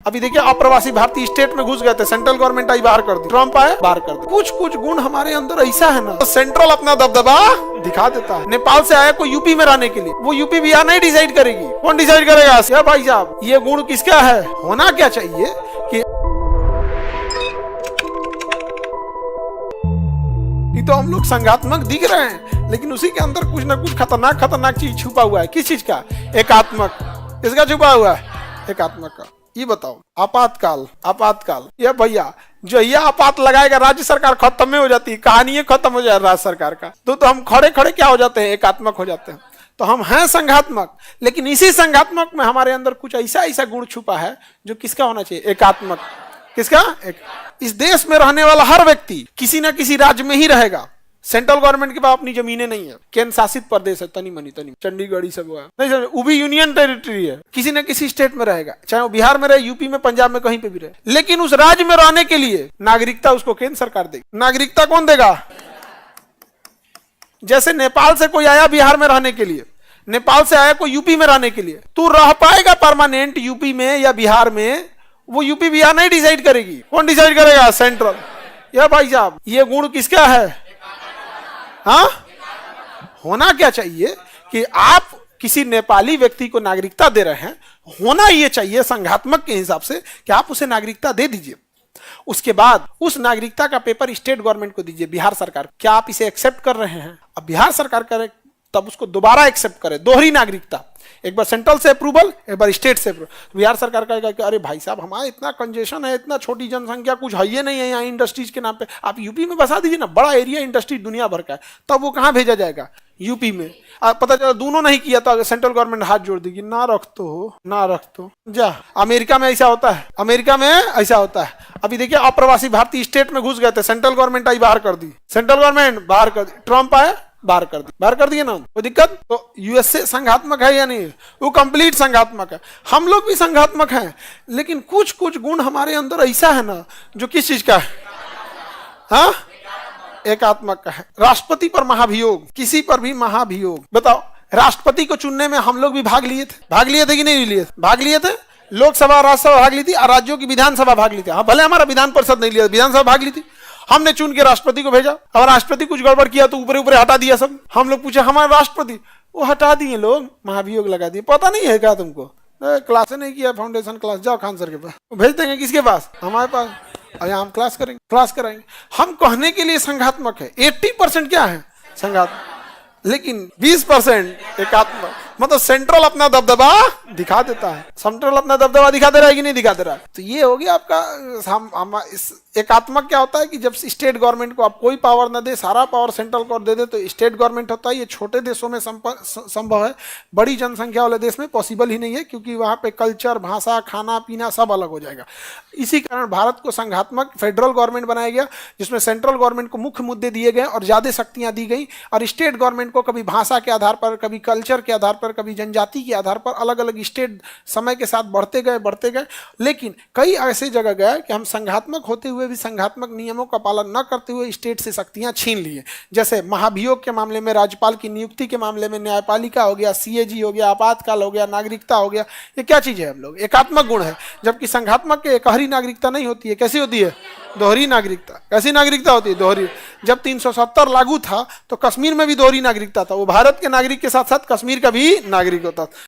अभी देखिए अप्रवासी भारतीय स्टेट में घुस गए थे, सेंट्रल गवर्नमेंट आई बाहर कर दी, ट्रम्प आए बाहर कर दी। कुछ कुछ गुण हमारे अंदर ऐसा है ना, तो सेंट्रल अपना दबदबा दिखा देता है। नेपाल से आया कोई यूपी में रहने के लिए, वो यूपी बिहार नहीं डिसाइड करेगी। कौन डिसाइड करेगा? या भाई साहब ये गुण किसका है? होना क्या चाहिए कि तो हम लोग संघात्मक दिख रहे हैं, लेकिन उसी के अंदर कुछ ना कुछ खतरनाक चीज छुपा हुआ है। किस चीज का? एकात्मक। किसका छुपा हुआ है? एकात्मक का। ये बताओ, आपातकाल ये भैया जो ये आपात लगाएगा राज्य सरकार खत्म में हो जाती है, कहानी खत्म हो जाए राज्य सरकार का। तो हम खड़े क्या हो जाते हैं? एकात्मक हो जाते हैं। तो हम हैं संघात्मक, लेकिन इसी संघात्मक में हमारे अंदर कुछ ऐसा गुण छुपा है जो किसका होना चाहिए? एकात्मक। किसका? इस देश में रहने वाला हर व्यक्ति किसी ना किसी राज्य में ही रहेगा। सेंट्रल गवर्नमेंट के पास अपनी जमीनें नहीं है, केंद्र शासित प्रदेश है, तनी मनी चंडीगढ़ ही सब है नहीं सर, वो भी यूनियन टेरिटरी है, किसी न किसी स्टेट में रहेगा, चाहे वो बिहार में रहे, यूपी में, पंजाब में, कहीं पे भी रहे। लेकिन उस राज्य में रहने के लिए नागरिकता उसको केंद्र सरकार देगी। नागरिकता कौन देगा? जैसे नेपाल से कोई आया बिहार में रहने के लिए, नेपाल से आया कोई यूपी में रहने के लिए, तू रह पाएगा परमानेंट यूपी में या बिहार में? वो यूपी बिहार नहीं डिसाइड करेगी। कौन डिसाइड करेगा? सेंट्रल। या भाई साहब ये गुण किसका है? हाँ, होना क्या चाहिए कि आप किसी नेपाली व्यक्ति को नागरिकता दे रहे हैं, होना ये चाहिए संघात्मक के हिसाब से कि आप उसे नागरिकता दे दीजिए। उसके बाद उस नागरिकता का पेपर स्टेट गवर्नमेंट को दीजिए, बिहार सरकार। क्या आप इसे एक्सेप्ट कर रहे हैं? अब बिहार सरकार करे तब उसको दोबारा एक्सेप्ट करे, दोहरी नागरिकता, एक बार सेंट्रल से अप्रूवल, एक बार स्टेट से अप्रूवल। बिहार सरकार कहेगा कि अरे भाई साहब हमारा इतना कंजेशन है, इतना छोटी जनसंख्या, कुछ है ही नहीं है यहाँ इंडस्ट्रीज के नाम पे, आप यूपी में बसा दीजिए ना, बड़ा एरिया इंडस्ट्री दुनिया भर का है। तब वो कहाँ भेजा जाएगा? यूपी में। पता चला दोनों नहीं किया तो सेंट्रल गवर्नमेंट हाथ जोड़ देगी, ना रख तो जा। अमेरिका में ऐसा होता है, अमेरिका में ऐसा होता है। अभी देखिए अप्रवासी भारतीय स्टेट में घुस गए थे, सेंट्रल गवर्नमेंट आई बाहर कर दी, सेंट्रल गवर्नमेंट बाहर कर दी, ट्रम्प आया बाहर कर दिए ना। कोई दिक्कत? तो यूएसए संघात्मक है या नहीं? वो कंप्लीट संघात्मक है। हम लोग भी संघात्मक हैं, लेकिन कुछ कुछ गुण हमारे अंदर ऐसा है ना जो किस चीज का है? हाँ, एकात्मक का है। राष्ट्रपति पर महाभियोग, किसी पर भी महाभियोग। बताओ, राष्ट्रपति को चुनने में हम लोग भी भाग लिए थे कि नहीं लिए? भाग लिए थे। लोकसभा राज्यसभा भाग ली थी और राज्यों की विधानसभा भाग ली थी। हाँ, भले हमारा विधान परिषद नहीं लिया, विधानसभा भाग ली थी। हमने चुन के राष्ट्रपति को भेजा, और राष्ट्रपति कुछ गड़बड़ किया तो ऊपर हटा दिया सब। हम लोग पूछे हमारे राष्ट्रपति, वो हटा दिए लोग, महाभियोग लगा दिए। पता नहीं है क्या तुमको? क्लास नहीं किया, फाउंडेशन क्लास, जाओ खान सर के पास। भेज देंगे किसके पास? हमारे पास। अरे हम क्लास कराएंगे। हम कहने के लिए संघात्मक है। 80% क्या है? संघात्मक, लेकिन 20% एकात्मक। मतलब सेंट्रल अपना दबदबा दिखा देता है। सेंट्रल अपना दबदबा दिखा दे रहा है कि नहीं दिखा दे रहा है? तो ये हो गया आपका। एकात्मक क्या होता है कि जब स्टेट गवर्नमेंट को आप कोई पावर न दे, सारा पावर सेंट्रल को दे दे तो स्टेट गवर्नमेंट होता है। ये छोटे देशों में संभव है, बड़ी जनसंख्या वाले देश में पॉसिबल ही नहीं है, क्योंकि वहाँ पे कल्चर, भाषा, खाना पीना सब अलग हो जाएगा। इसी कारण भारत को संघात्मक फेडरल गवर्नमेंट बनाया गया, जिसमें सेंट्रल गवर्नमेंट को मुख्य मुद्दे दिए गए और ज़्यादा शक्तियाँ दी गई, और स्टेट गवर्नमेंट को कभी भाषा के आधार पर, कभी कल्चर के आधार पर, कभी जनजाति के आधार पर अलग अलग स्टेट समय के साथ बढ़ते गए। लेकिन कई ऐसे जगह गए कि हम संघात्मक होते हुए भी संघात्मक नियमों का पालन न करते हुए स्टेट से शक्तियां छीन लिए। जैसे महाभियोग के मामले में, राज्यपाल की नियुक्ति के मामले में, न्यायपालिका हो गया, सीएजी हो गया, आपातकाल हो गया, नागरिकता हो गया। ये क्या चीज है? हम लोग एकात्मक गुण है। जबकि संघात्मक के एकहरी नागरिकता नहीं होती है। कैसी होती है? दोहरी नागरिकता। कैसी नागरिकता होती है? दोहरी। जब 370 लागू था तो कश्मीर में भी दोहरी नागरिकता था। वो भारत के नागरिक के साथ साथ कश्मीर का भी नागरिक होता था।